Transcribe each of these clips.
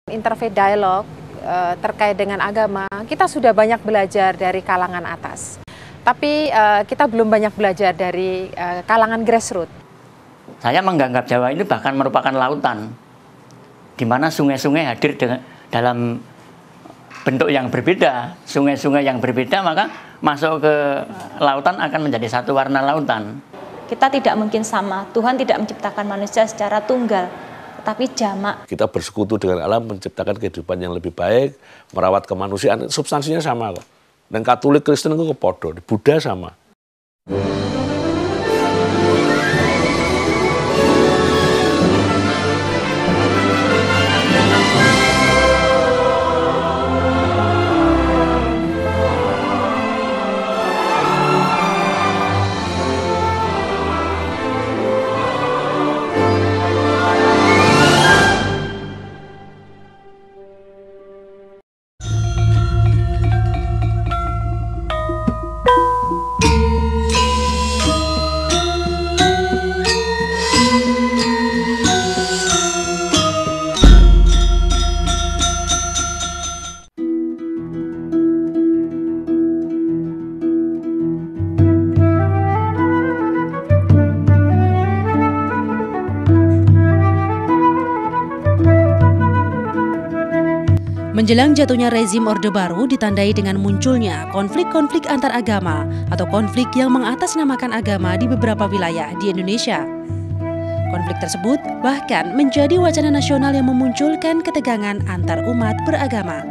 Interfaith dialog terkait dengan agama, kita sudah banyak belajar dari kalangan atas. Tapi kita belum banyak belajar dari kalangan grassroots. Saya menganggap Jawa ini bahkan merupakan lautan, di mana sungai-sungai hadir dalam bentuk yang berbeda. Sungai-sungai yang berbeda maka masuk ke lautan akan menjadi satu warna lautan. Kita tidak mungkin sama, Tuhan tidak menciptakan manusia secara tunggal, tetapi jamak. Kita bersekutu dengan alam, menciptakan kehidupan yang lebih baik, merawat kemanusiaan, substansinya sama kok. Dan Katolik Kristen itu kepodo, Buddha sama. Menjelang jatuhnya rezim Orde Baru ditandai dengan munculnya konflik-konflik antar agama atau konflik yang mengatasnamakan agama di beberapa wilayah di Indonesia. Konflik tersebut bahkan menjadi wacana nasional yang memunculkan ketegangan antar umat beragama.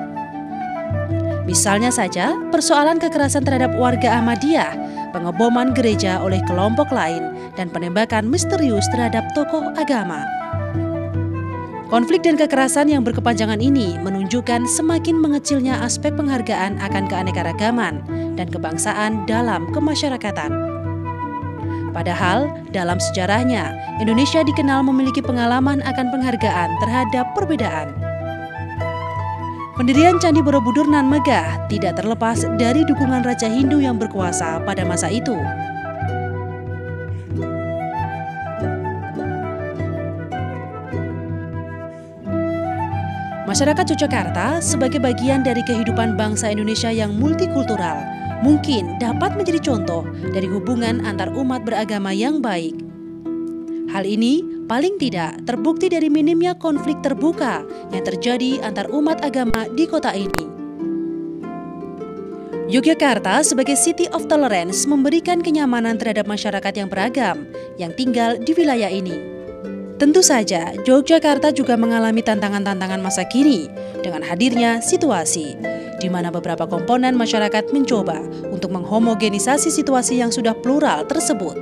Misalnya saja persoalan kekerasan terhadap warga Ahmadiyah, pengeboman gereja oleh kelompok lain, dan penembakan misterius terhadap tokoh agama. Konflik dan kekerasan yang berkepanjangan ini menunjukkan semakin mengecilnya aspek penghargaan akan keanekaragaman dan kebangsaan dalam kemasyarakatan. Padahal, dalam sejarahnya, Indonesia dikenal memiliki pengalaman akan penghargaan terhadap perbedaan. Pendirian Candi Borobudur nan megah tidak terlepas dari dukungan Raja Hindu yang berkuasa pada masa itu. Masyarakat Yogyakarta sebagai bagian dari kehidupan bangsa Indonesia yang multikultural mungkin dapat menjadi contoh dari hubungan antar umat beragama yang baik. Hal ini paling tidak terbukti dari minimnya konflik terbuka yang terjadi antar umat agama di kota ini. Yogyakarta sebagai City of Tolerance memberikan kenyamanan terhadap masyarakat yang beragam yang tinggal di wilayah ini. Tentu saja, Yogyakarta juga mengalami tantangan-tantangan masa kini dengan hadirnya situasi di mana beberapa komponen masyarakat mencoba untuk menghomogenisasi situasi yang sudah plural tersebut.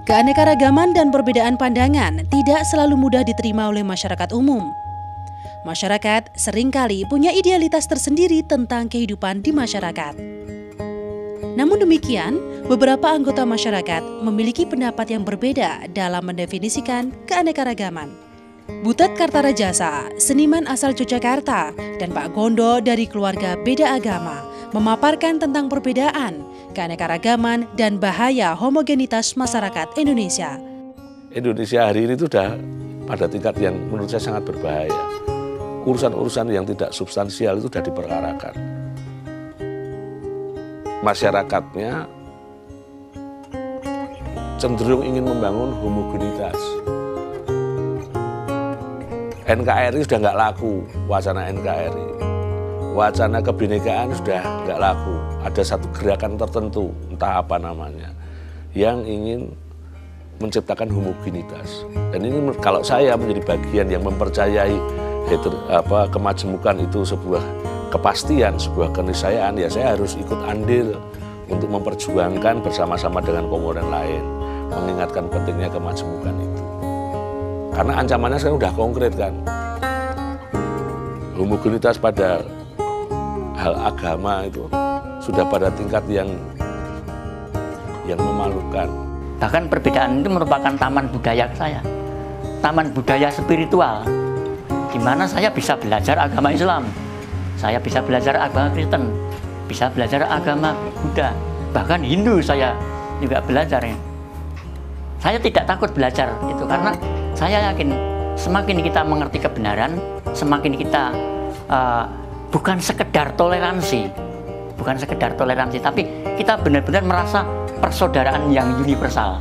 Keanekaragaman dan perbedaan pandangan tidak selalu mudah diterima oleh masyarakat umum. Masyarakat seringkali punya idealitas tersendiri tentang kehidupan di masyarakat. Namun demikian, beberapa anggota masyarakat memiliki pendapat yang berbeda dalam mendefinisikan keanekaragaman. Butet Kartarajasa, seniman asal Yogyakarta, dan Pak Gondo dari keluarga beda agama, memaparkan tentang perbedaan, keanekaragaman, dan bahaya homogenitas masyarakat Indonesia. Indonesia hari ini sudah pada tingkat yang menurut saya sangat berbahaya. Urusan-urusan yang tidak substansial itu sudah diperkarakan. Masyarakatnya cenderung ingin membangun homogenitas. NKRI sudah nggak laku, wacana NKRI. Wacana kebinekaan sudah nggak laku. Ada satu gerakan tertentu, entah apa namanya, yang ingin menciptakan homogenitas. Dan ini kalau saya menjadi bagian yang mempercayai kemajemukan itu sebuah kepastian, sebuah keniscayaan, ya saya harus ikut andil untuk memperjuangkan bersama-sama dengan komponen lain, mengingatkan pentingnya kemajemukan itu. Karena ancamannya sekarang sudah konkret kan. Homogenitas pada hal agama itu sudah pada tingkat yang memalukan. Bahkan perbedaan itu merupakan taman budaya saya, taman budaya spiritual. di mana saya bisa belajar agama Islam, saya bisa belajar agama Kristen, bisa belajar agama Buddha, bahkan Hindu saya juga belajar ya. Saya tidak takut belajar itu karena saya yakin semakin kita mengerti kebenaran, semakin kita bukan sekedar toleransi, tapi kita benar-benar merasa persaudaraan yang universal.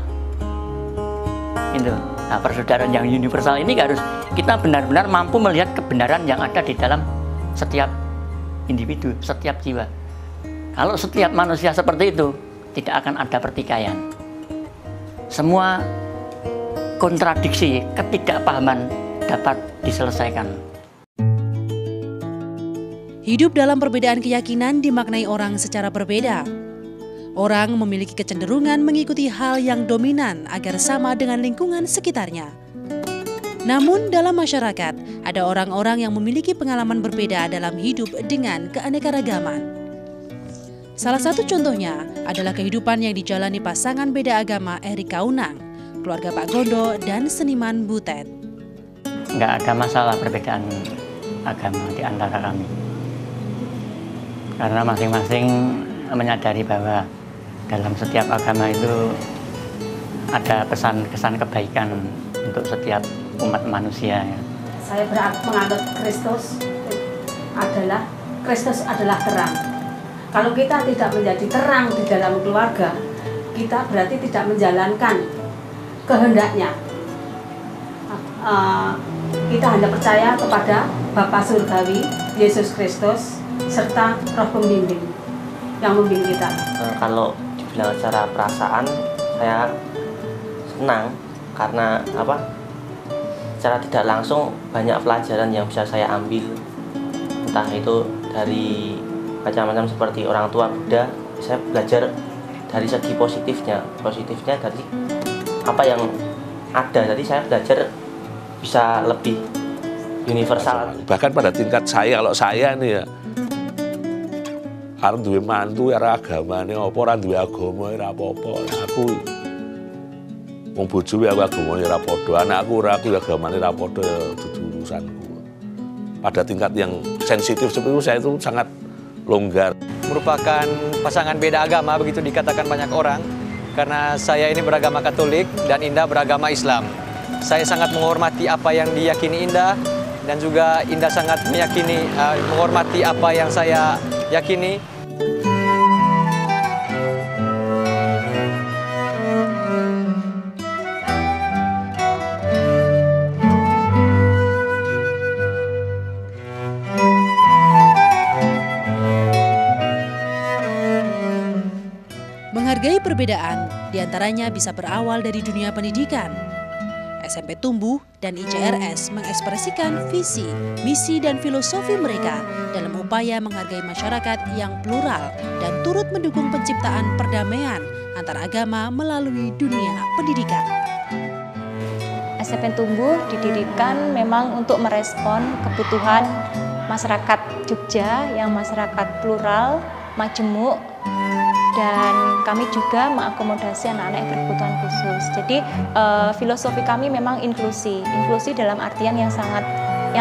Itu. Nah, persaudaraan yang universal ini harus kita benar-benar mampu melihat kebenaran yang ada di dalam setiap individu, setiap jiwa. Kalau setiap manusia seperti itu, tidak akan ada pertikaian. Semua kontradiksi, ketidakpahaman dapat diselesaikan. Hidup dalam perbedaan keyakinan dimaknai orang secara berbeda. Orang memiliki kecenderungan mengikuti hal yang dominan agar sama dengan lingkungan sekitarnya. Namun dalam masyarakat, ada orang-orang yang memiliki pengalaman berbeda dalam hidup dengan keanekaragaman. Salah satu contohnya adalah kehidupan yang dijalani pasangan beda agama Erik Kaunang, keluarga Pak Gondo, dan seniman Butet. Nggak ada masalah perbedaan agama di antara kami. Karena masing-masing menyadari bahwa dalam setiap agama itu ada pesan-kesan kebaikan untuk setiap umat manusia. Saya menganut Kristus adalah terang. Kalau kita tidak menjadi terang di dalam keluarga, kita berarti tidak menjalankan kehendaknya. Kita hanya percaya kepada Bapa Surgawi, Yesus Kristus, serta Roh Pembimbing yang membimbing kita. Kalau dibilang secara perasaan, saya senang karena secara tidak langsung banyak pelajaran yang bisa saya ambil, entah itu dari macam-macam seperti orang tua Buddha. Saya belajar dari segi positifnya dari apa yang ada. Jadi saya belajar bisa lebih universal. Bahkan pada tingkat saya, kalau saya nih ya, arep duwe mantu ora agamane apa, ora duwe agama ora apa-apa. Aku wong bojoku aku agamane ora padha, anakku ora, aku agamane ora padha, dudu urusanku. Pada tingkat yang sensitif seperti itu, saya itu sangat longgar. Merupakan pasangan beda agama, begitu dikatakan banyak orang, karena saya ini beragama Katolik dan Indah beragama Islam. Saya sangat menghormati apa yang diyakini Indah, dan juga Indah sangat menghormati apa yang saya yakini. Menghargai perbedaan, diantaranya bisa berawal dari dunia pendidikan. SMP Tumbuh dan ICRS mengekspresikan visi, misi, dan filosofi mereka dalam upaya menghargai masyarakat yang plural dan turut mendukung penciptaan perdamaian antar agama melalui dunia pendidikan. SMP Tumbuh didirikan memang untuk merespon kebutuhan masyarakat Jogja yang masyarakat plural, majemuk, dan kami juga mengakomodasi anak-anak yang berkebutuhan khusus. Jadi filosofi kami memang inklusi dalam artian yang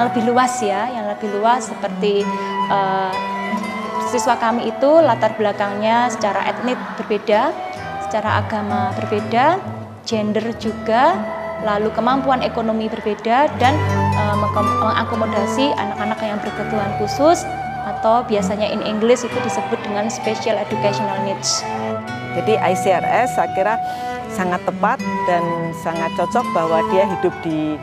lebih luas ya, yang lebih luas seperti siswa kami itu latar belakangnya secara etnik berbeda, secara agama berbeda, gender juga, lalu kemampuan ekonomi berbeda, dan mengakomodasi anak-anak yang berkebutuhan khusus, atau biasanya in English itu disebut dengan Special Educational Needs. Jadi ICRS saya kira sangat tepat dan sangat cocok bahwa dia hidup di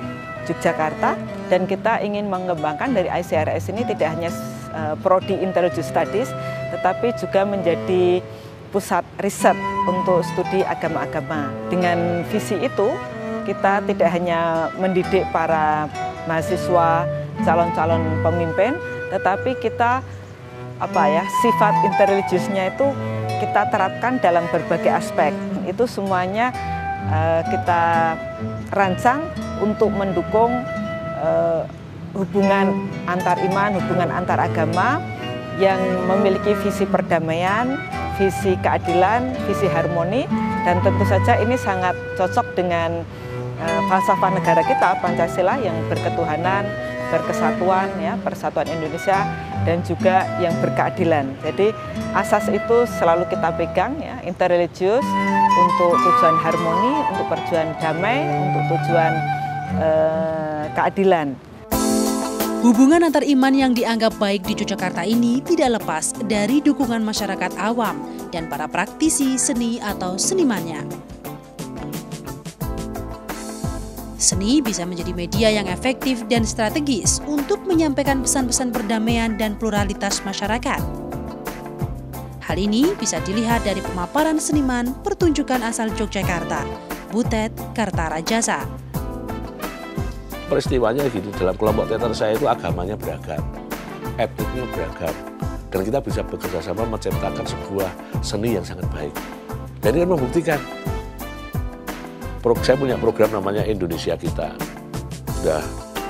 Yogyakarta, dan kita ingin mengembangkan dari ICRS ini tidak hanya prodi Intelligence Studies, tetapi juga menjadi pusat riset untuk studi agama-agama. Dengan visi itu, kita tidak hanya mendidik para mahasiswa, calon-calon pemimpin, tetapi kita sifat interreligiusnya itu kita terapkan dalam berbagai aspek. Itu semuanya kita rancang untuk mendukung hubungan antar iman, hubungan antar agama yang memiliki visi perdamaian, visi keadilan, visi harmoni, dan tentu saja ini sangat cocok dengan falsafah negara kita, Pancasila, yang berketuhanan, berkesatuan, ya, persatuan Indonesia, dan juga yang berkeadilan. Jadi asas itu selalu kita pegang, ya, interreligius untuk tujuan harmoni, untuk tujuan damai, untuk tujuan keadilan. Hubungan antar iman yang dianggap baik di Yogyakarta ini tidak lepas dari dukungan masyarakat awam dan para praktisi seni atau senimannya. Seni bisa menjadi media yang efektif dan strategis untuk menyampaikan pesan-pesan perdamaian dan pluralitas masyarakat. Hal ini bisa dilihat dari pemaparan seniman pertunjukan asal Yogyakarta, Butet Kartarajasa. Peristiwanya gini, dalam kelompok teater saya itu agamanya beragam, etniknya beragam, dan kita bisa bekerja sama menciptakan sebuah seni yang sangat baik. Dan ini kan membuktikan. Saya punya program namanya Indonesia Kita. Sudah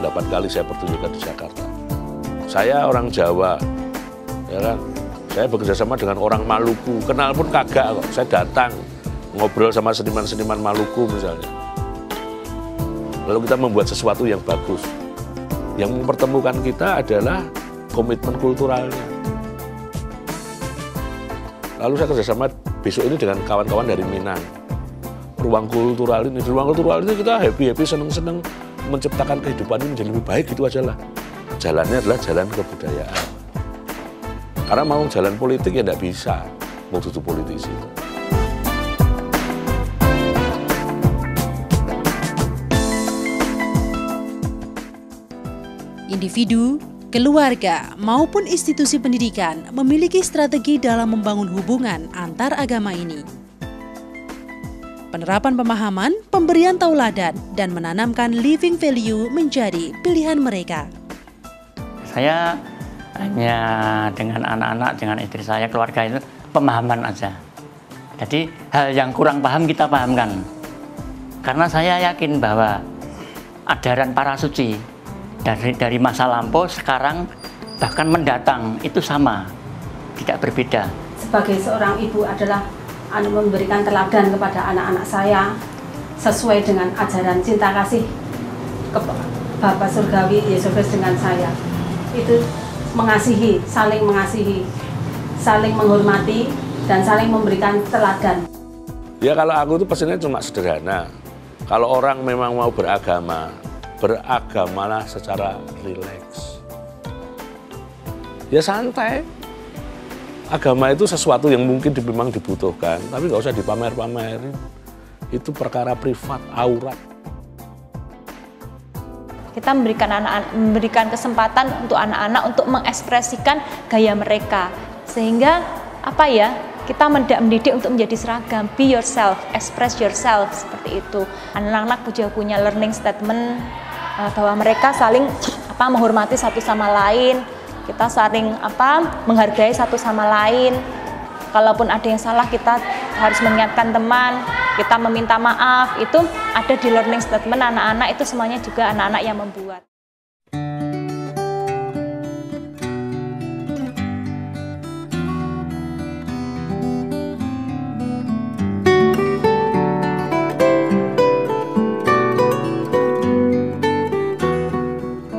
8 kali saya pertunjukan di Jakarta. Saya orang Jawa, ya kan? Saya bekerja sama dengan orang Maluku, kenal pun kagak kok. Saya datang ngobrol sama seniman-seniman Maluku misalnya. Lalu kita membuat sesuatu yang bagus. Yang mempertemukan kita adalah komitmen kulturalnya. Lalu saya kerjasama besok ini dengan kawan-kawan dari Minang. Ruang kultural ini kita happy-happy, seneng-seneng menciptakan kehidupan ini menjadi lebih baik, gitu aja lah. Jalannya adalah jalan kebudayaan. Karena mau jalan politik ya tidak bisa, mau tutup politisi. Individu, keluarga, maupun institusi pendidikan memiliki strategi dalam membangun hubungan antar agama ini. Penerapan pemahaman, pemberian tauladan, dan menanamkan living value menjadi pilihan mereka. Saya hanya dengan anak-anak, dengan istri saya, keluarga itu pemahaman aja. Jadi hal yang kurang paham kita pahamkan. Karena saya yakin bahwa ajaran para suci dari masa lampau, sekarang, bahkan mendatang itu sama, tidak berbeda. Sebagai seorang ibu adalah memberikan teladan kepada anak-anak saya sesuai dengan ajaran cinta kasih ke Bapa Surgawi Yesus Kristus dengan saya. Itu mengasihi, saling menghormati, dan saling memberikan teladan. Ya kalau aku itu pesannya cuma sederhana. Kalau orang memang mau beragama, beragamalah secara rileks. Ya santai. Agama itu sesuatu yang mungkin memang dibutuhkan, tapi nggak usah dipamer-pamerin. Itu perkara privat, aurat. Kita memberikan kesempatan untuk anak-anak untuk mengekspresikan gaya mereka, sehingga kita mendidik untuk menjadi seragam. Be yourself, express yourself, seperti itu. Anak-anak juga punya learning statement bahwa mereka saling menghormati satu sama lain. Kita saling menghargai satu sama lain. Kalaupun ada yang salah, kita harus mengingatkan teman, kita meminta maaf. Itu ada di learning statement anak-anak, itu semuanya juga anak-anak yang membuat.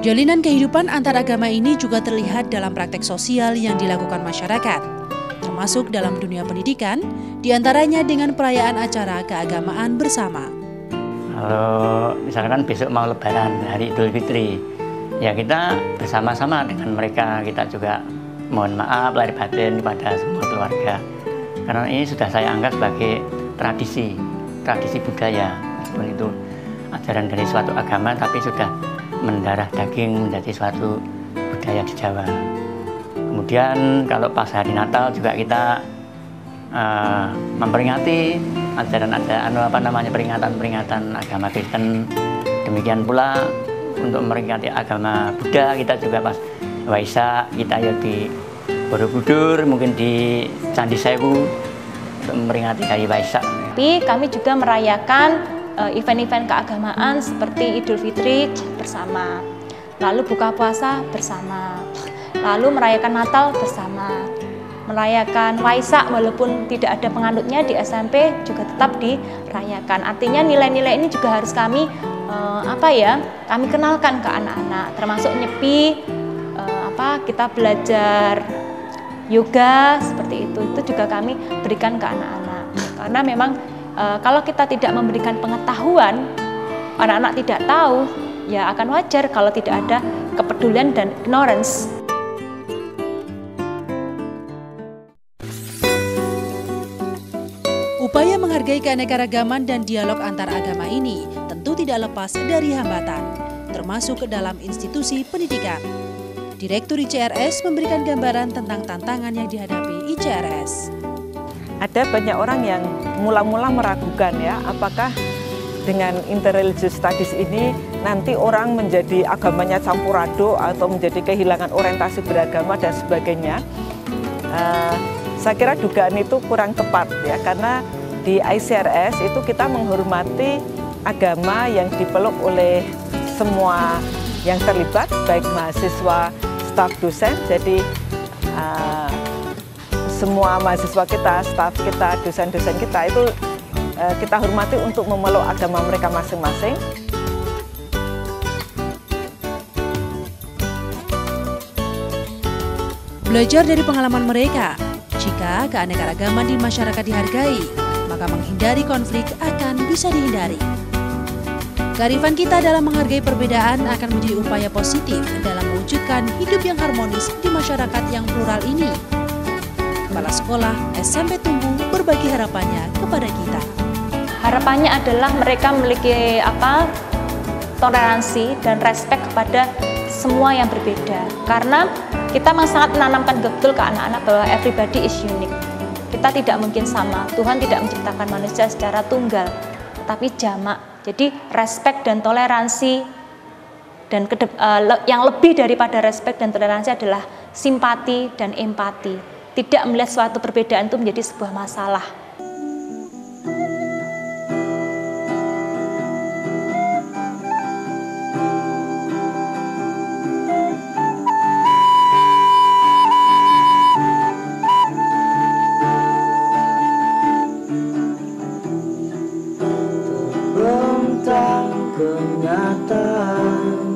Jalinan kehidupan antar agama ini juga terlihat dalam praktek sosial yang dilakukan masyarakat, termasuk dalam dunia pendidikan, diantaranya dengan perayaan acara keagamaan bersama. Kalau misalkan besok mau Lebaran, hari Idul Fitri, ya kita bersama-sama dengan mereka, kita juga mohon maaf lahir batin kepada semua keluarga. Karena ini sudah saya anggap sebagai tradisi budaya, seperti itu, ajaran dari suatu agama, tapi sudah mendarah daging menjadi suatu budaya di Jawa. Kemudian kalau pas hari Natal juga kita memperingati peringatan agama Kristen. Demikian pula untuk memperingati agama Buddha, kita juga pas Waisak kita ya di Borobudur, mungkin di Candi Sewu untuk memperingati hari Waisak. Tapi kami juga merayakan event-event keagamaan seperti Idul Fitri bersama, lalu buka puasa bersama, lalu merayakan Natal bersama, merayakan Waisak walaupun tidak ada penganutnya di SMP juga tetap dirayakan. Artinya nilai-nilai ini juga harus kami kami kenalkan ke anak-anak, termasuk nyepi, kita belajar yoga seperti itu juga kami berikan ke anak-anak. Karena memang kalau kita tidak memberikan pengetahuan, anak-anak tidak tahu, ya akan wajar kalau tidak ada kepedulian dan ignorance. Upaya menghargai keanekaragaman dan dialog antar agama ini tentu tidak lepas dari hambatan, termasuk ke dalam institusi pendidikan. Direktur ICRS memberikan gambaran tentang tantangan yang dihadapi ICRS. Ada banyak orang yang mula-mula meragukan ya, apakah dengan interreligious studies ini nanti orang menjadi agamanya campur aduk atau menjadi kehilangan orientasi beragama dan sebagainya. Saya kira dugaan itu kurang tepat ya, karena di ICRS itu kita menghormati agama yang dipeluk oleh semua yang terlibat, baik mahasiswa, staf dosen. Jadi semua mahasiswa kita, staf kita, dosen-dosen kita itu kita hormati untuk memeluk agama mereka masing-masing. Belajar dari pengalaman mereka, jika keanekaragaman di masyarakat dihargai, maka menghindari konflik akan bisa dihindari. Kearifan kita dalam menghargai perbedaan akan menjadi upaya positif dalam mewujudkan hidup yang harmonis di masyarakat yang plural ini. Kepala Sekolah SMP Tumbu berbagi harapannya kepada kita. Harapannya adalah mereka memiliki toleransi dan respek kepada semua yang berbeda. Karena kita sangat menanamkan betul ke anak-anak bahwa everybody is unique. Kita tidak mungkin sama. Tuhan tidak menciptakan manusia secara tunggal, tapi jamak. Jadi respek dan toleransi, dan yang lebih daripada respek dan toleransi adalah simpati dan empati. Tidak melihat suatu perbedaan itu menjadi sebuah masalah. Kenyataan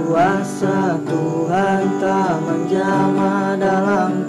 kuasa Tuhan tak menjama dalam